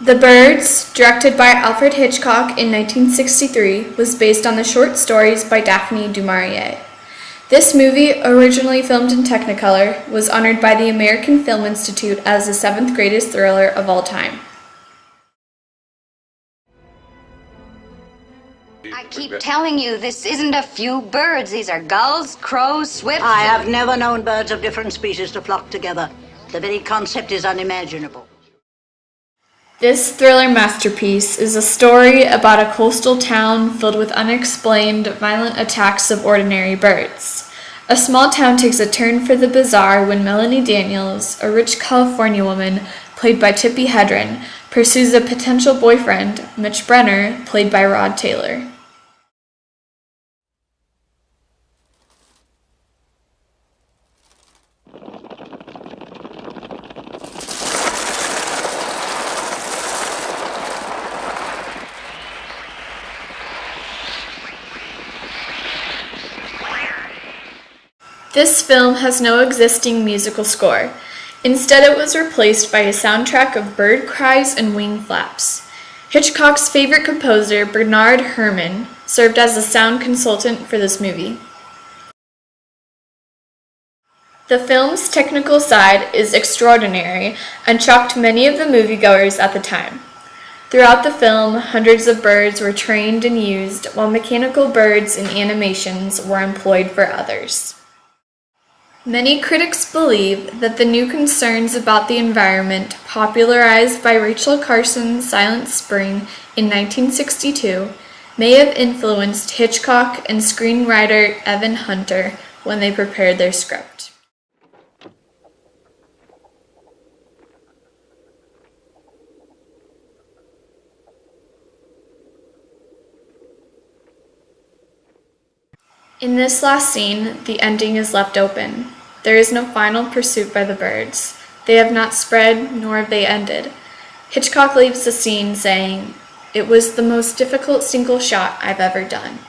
The Birds, directed by Alfred Hitchcock in 1963, was based on the short stories by Daphne du Maurier. This movie, originally filmed in Technicolor, was honored by the American Film Institute as the 7th greatest thriller of all time. I keep telling you, this isn't a few birds. These are gulls, crows, swifts. I have never known birds of different species to flock together. The very concept is unimaginable. This thriller masterpiece is a story about a coastal town filled with unexplained, violent attacks of ordinary birds. A small town takes a turn for the bizarre when Melanie Daniels, a rich California woman, played by Tippi Hedren, pursues a potential boyfriend, Mitch Brenner, played by Rod Taylor. This film has no existing musical score. Instead, it was replaced by a soundtrack of bird cries and wing flaps. Hitchcock's favorite composer, Bernard Herrmann, served as a sound consultant for this movie. The film's technical side is extraordinary and shocked many of the moviegoers at the time. Throughout the film, hundreds of birds were trained and used, while mechanical birds and animations were employed for others. Many critics believe that the new concerns about the environment popularized by Rachel Carson's Silent Spring in 1962 may have influenced Hitchcock and screenwriter Evan Hunter when they prepared their script. In this last scene, the ending is left open. There is no final pursuit by the birds. They have not spread, nor have they ended. Hitchcock leaves the scene saying, "It was the most difficult single shot I've ever done."